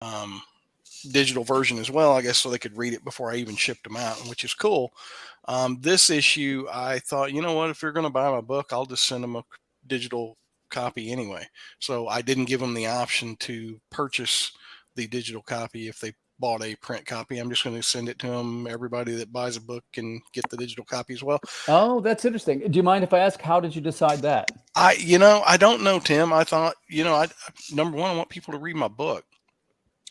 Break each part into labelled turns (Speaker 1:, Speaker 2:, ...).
Speaker 1: um, digital version as well, I guess, so they could read it before I even shipped them out, which is cool. This issue, I thought, you know what, if you're going to buy my book, I'll just send them a digital copy anyway. So I didn't give them the option to purchase the digital copy if they bought a print copy. I'm just going to send it to them. Everybody that buys a book can get the digital copy as well.
Speaker 2: Oh, that's interesting. Do you mind if I ask, how did you decide that?
Speaker 1: I don't know, Tim. I thought, number one, I want people to read my book.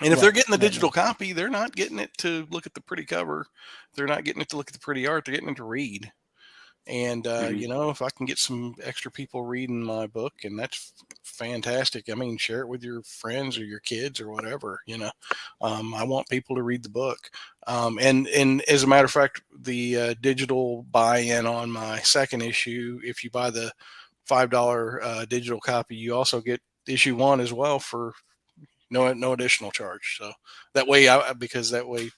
Speaker 1: And if they're
Speaker 2: Right,
Speaker 1: getting the
Speaker 2: right,
Speaker 1: digital
Speaker 2: right.
Speaker 1: copy, they're not getting it to look at the pretty cover. They're not getting it to look at the pretty art. They're getting it to read. And
Speaker 2: Mhm.
Speaker 1: if I can get some extra people reading my book, and that's fantastic. I mean, share it with your friends or your kids or whatever. I want people to read the book. And as a matter of fact, the digital buy-in on my second issue, if you buy the $5 digital copy, you also get issue one as well for no additional charge. So because that way,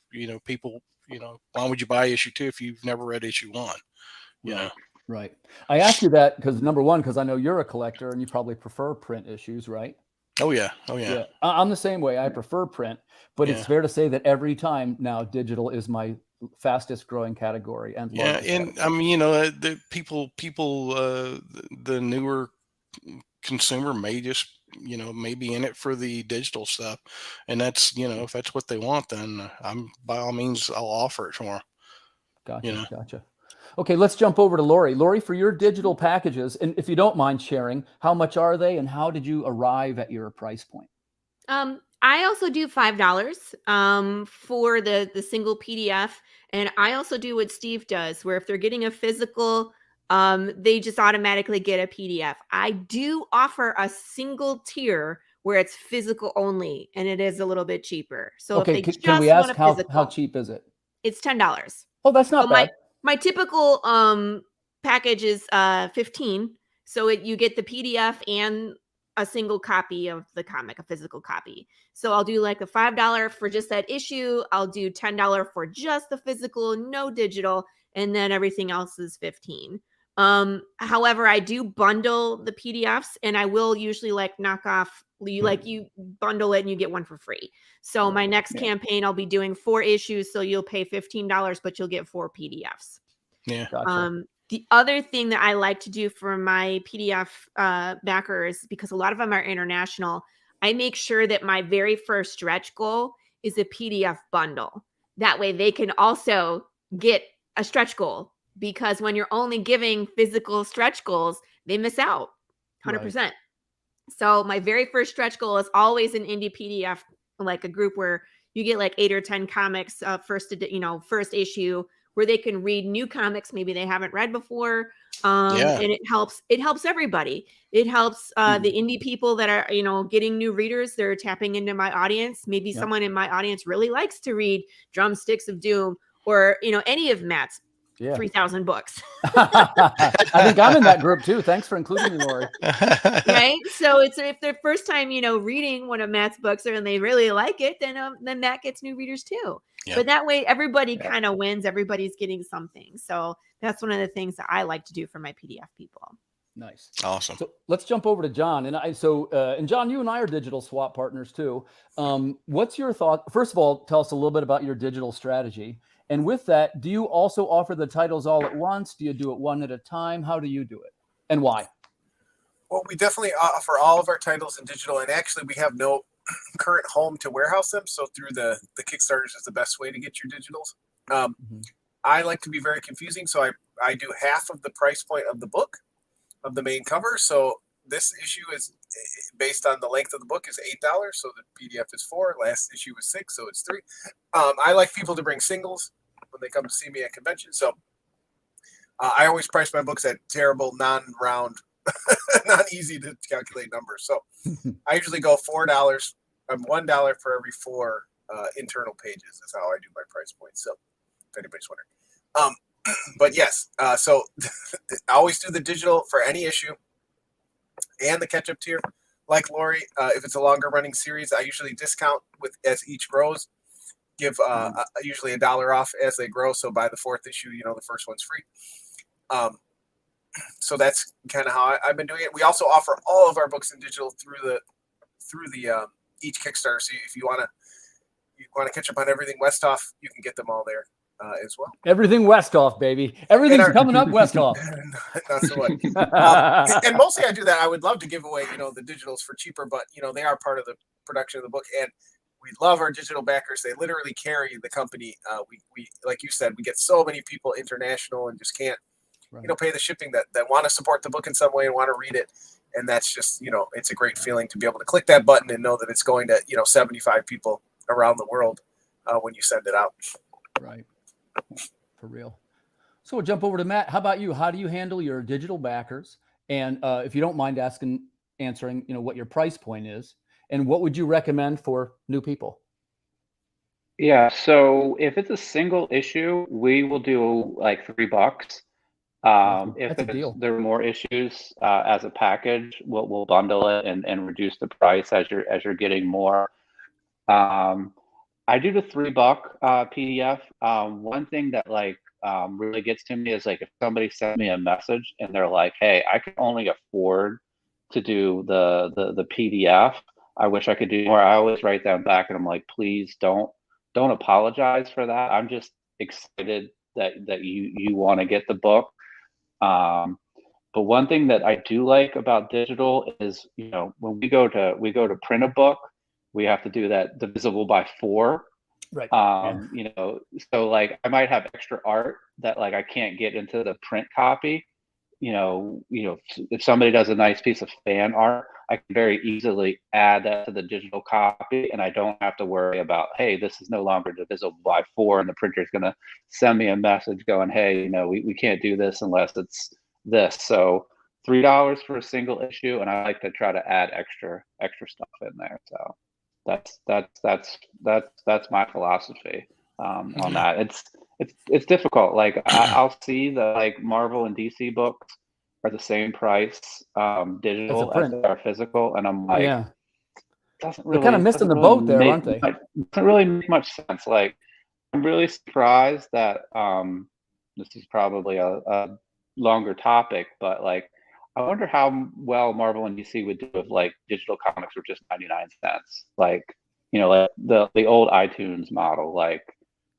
Speaker 1: people, why would you buy issue two if you've never read issue one? You know.
Speaker 2: Right, right. I ask you that because number one, because I know you're a collector and you probably prefer print issues, right?
Speaker 1: Oh yeah. Oh yeah.
Speaker 2: Yeah, I'm the same way. I prefer print, but it's
Speaker 1: Yeah.
Speaker 2: fair to say that every time now digital is my fastest growing category and
Speaker 1: Yeah.
Speaker 2: largest
Speaker 1: And I
Speaker 2: category.
Speaker 1: mean, the people, the newer consumer may just, may be in it for the digital stuff, and that's, if that's what they want, then I'm by all means I'll offer it for them. You
Speaker 2: Gotcha,
Speaker 1: know.
Speaker 2: gotcha. Okay, let's jump over to Lori. Lori, for your digital packages, and if you don't mind sharing, how much are they and how did you arrive at your price point?
Speaker 3: I also do $5 for the single PDF, and I also do what Steve does, where if they're getting a physical, they just automatically get a PDF. I do offer a single tier where it's physical only, and it is a little bit cheaper. So if
Speaker 2: Okay,
Speaker 3: they
Speaker 2: can we
Speaker 3: just want
Speaker 2: ask
Speaker 3: a
Speaker 2: how
Speaker 3: physical,
Speaker 2: cheap is it?
Speaker 3: it's $10.
Speaker 2: Oh, that's
Speaker 3: So
Speaker 2: not bad.
Speaker 3: my typical package is 15. So you get the PDF and a single copy of the comic, a physical copy. So I'll do like a $5 for just that issue. I'll do $10 for just the physical, no digital, and then everything else is 15. However, I do bundle the PDFs, and I will usually like knock off you bundle it and you get one for free. So my
Speaker 2: Right.
Speaker 3: next
Speaker 2: Yeah.
Speaker 3: campaign, I'll be doing 4 issues, so you'll pay $15, but you'll get 4 PDFs.
Speaker 1: Yeah.
Speaker 2: Gotcha.
Speaker 3: The other thing that I like to do for my PDF backers, because a lot of them are international, I make sure that my very first stretch goal is a PDF bundle. That way they can also get a stretch goal, because when you're only giving physical stretch goals, they miss out
Speaker 2: Right.
Speaker 3: 100%. So my very first stretch goal is always an indie PDF, like a group where you get like 8 or 10 comics, first issue, where they can read new comics maybe they haven't read before.
Speaker 1: Yeah.
Speaker 3: And it helps everybody. It helps the
Speaker 2: Mhm.
Speaker 3: indie people that are, getting new readers. They're tapping into my audience. Maybe
Speaker 2: Yep.
Speaker 3: someone in my audience really likes to read Drumsticks of Doom, or any of Matt's
Speaker 2: Yeah.
Speaker 3: 3,000 books.
Speaker 2: I think I'm in that group too. Thanks for including me, Lori.
Speaker 3: Right? So it's if their first time, reading one of Matt's books, and they really like it, then Matt gets new readers too.
Speaker 1: Yeah.
Speaker 3: But that way everybody
Speaker 2: Yeah.
Speaker 3: kind of wins, everybody's getting something. So that's one of the things that I like to do for my PDF people.
Speaker 2: Nice.
Speaker 1: Awesome.
Speaker 2: So let's jump over to John. And John, you and I are digital swap partners too. What's your thought? First of all, tell us a little bit about your digital strategy. And with that, do you also offer the titles all at once? Do you do it one at a time? How do you do it? And why?
Speaker 4: Well, we definitely offer all of our titles in digital, and actually we have no current home to warehouse them. So through the Kickstarters is the best way to get your digitals.
Speaker 2: Mhm.
Speaker 4: I like to be very confusing, so I do half of the price point of the book, of the main cover. So this issue is based on the length of the book is $8. So the PDF is 4. Last issue was 6, so it's 3. I like people to bring singles when they come to see me at conventions. So I always price my books at terrible, non-round, not easy to calculate numbers. So I usually go $4, $1 for every 4 internal pages is how I do my price point. So if anybody's wondering. But yes, so I always do the digital for any issue and the catch-up tier. Like Lori, if it's a longer running series, I usually discount with as each grows. Give usually $1 off as they grow. So by the 4th issue, the first one's free. So that's kind of how I've been doing it. We also offer all of our books in digital through the each Kickstarter. So if you want to catch up on everything Westhoff, you can get them all there as well.
Speaker 2: Everything Westhoff, baby. Everything's coming up Westhoff.
Speaker 4: Not so much. And mostly I do that. I would love to give away, the digitals for cheaper, but they are part of the production of the book, and we love our digital backers. They literally carry the company. We like you said, we get so many people international and just can't, pay the shipping that want to support the book in some way and want to read it. And that's just, it's a great feeling to be able to click that button and know that it's going to, 75 people around the world when you send it out.
Speaker 2: Right. For real. So we'll jump over to Matt. How about you? How do you handle your digital backers? And if you don't mind answering, what your price point is, and what would you recommend for new people?
Speaker 5: Yeah. So if it's a single issue, we will do like $3. If there are more issues as a package, we'll bundle it and reduce the price as you're getting more. I do the $3 PDF. One thing that really gets to me is if somebody sent me a message and they're like, "Hey, I can only afford to do the PDF. I wish I could do more." I always write them back and I'm like, "Please don't apologize for that. I'm just excited that you want to get the book." But one thing that I do like about digital is, when we go to print a book, we have to do that divisible by 4.
Speaker 2: Right.
Speaker 5: So I might have extra art that I can't get into the print copy. If somebody does a nice piece of fan art, I can very easily add that to the digital copy, and I don't have to worry about, hey, this is no longer divisible by 4, and the printer is going to send me a message going, hey, we can't do this unless it's this. So $3 for a single issue, and I like to try to add extra stuff in there. So that's my philosophy on that. It's difficult. I'll see the Marvel and DC books are the same price digital as they are physical, and I'm like,
Speaker 2: yeah,
Speaker 5: doesn't really,
Speaker 2: they're kind of missing the boat there, aren't they?
Speaker 5: Doesn't really make much sense. I'm really surprised that this is probably a longer topic, but I wonder how well Marvel and DC would do if digital comics were just 99 cents. The old iTunes model.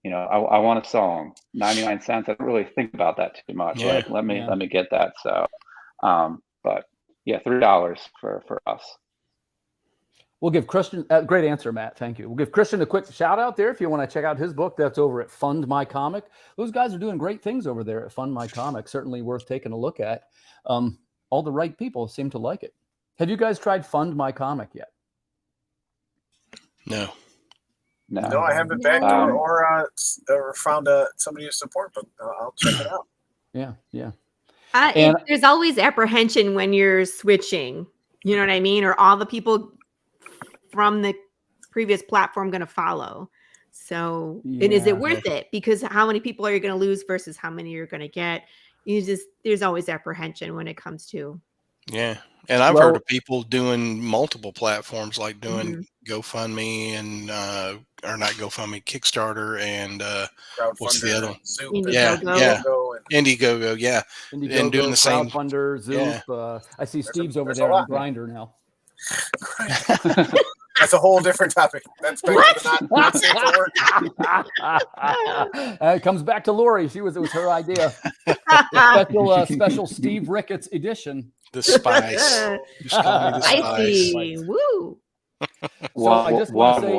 Speaker 5: I want a song, 99 cents. I don't really think about that too much.
Speaker 1: Yeah.
Speaker 5: Let me get that. So, but yeah, $3 for us.
Speaker 2: We'll give Christian, great answer, Matt. Thank you. We'll give Christian a quick shout out there. If you want to check out his book, that's over at Fund My Comic. Those guys are doing great things over there at Fund My Comic. Certainly worth taking a look at. All the right people seem to like it. Have you guys tried Fund My Comic yet?
Speaker 1: No,
Speaker 4: I haven't backed or found somebody to support, but I'll check it out.
Speaker 2: Yeah.
Speaker 3: There's always apprehension when you're switching. You know what I mean? Or all the people from the previous platform going to follow. So, and is it worth it? Because how many people are you going to lose versus how many you're going to get? There's always apprehension when it comes to.
Speaker 1: Yeah. And I've heard of people doing multiple platforms, like doing GoFundMe and, or not GoFundMe, Kickstarter and, what's the other one?
Speaker 4: Zoop.
Speaker 1: Indiegogo. Yeah.
Speaker 2: Indiegogo,
Speaker 1: and doing the same.
Speaker 2: Crowdfunder, Zoop.
Speaker 1: Yeah.
Speaker 2: I see Steve's over there on Grindr now.
Speaker 4: That's a whole different topic. That's back to not safe for work.
Speaker 2: It comes back to Lori. It was her idea. Special Steve Ricketts edition.
Speaker 1: The Spice. Just call me the Spice.
Speaker 3: I see. Woo.
Speaker 2: So I just want to say,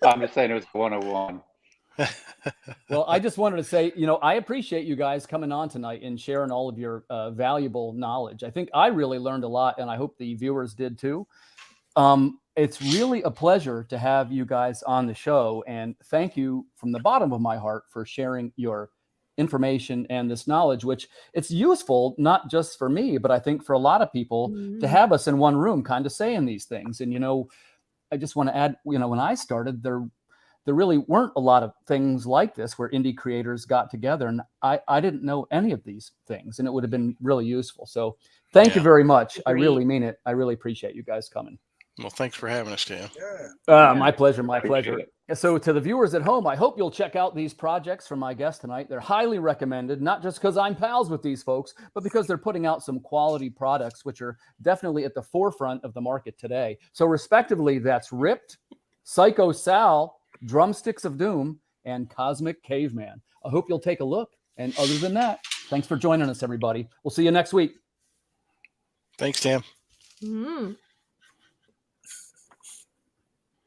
Speaker 5: I'm just saying it was 101.
Speaker 2: Well, I just wanted to say, I appreciate you guys coming on tonight and sharing all of your valuable knowledge. I think I really learned a lot, and I hope the viewers did too. It's really a pleasure to have you guys on the show, and thank you from the bottom of my heart for sharing your information and this knowledge, which it's useful, not just for me, but I think for a lot of people to have us in one room kind of saying these things. And, I just want to add, when I started, there really weren't a lot of things like this where indie creators got together, and I didn't know any of these things, and it would have been really useful. So thank you very much. I really mean it. I really appreciate you guys coming.
Speaker 1: Well, thanks for having us, Tim.
Speaker 4: Yeah.
Speaker 2: My pleasure. My pleasure.
Speaker 5: It.
Speaker 2: So to the viewers at home, I hope you'll check out these projects from my guest tonight. They're highly recommended, not just because I'm pals with these folks, but because they're putting out some quality products, which are definitely at the forefront of the market today. So respectively, that's Ripped, Psycho Sal, Drumsticks of Doom, and Cosmic Caveman. I hope you'll take a look. And other than that, thanks for joining us, everybody. We'll see you next week.
Speaker 1: Thanks, Tim.
Speaker 3: Mm.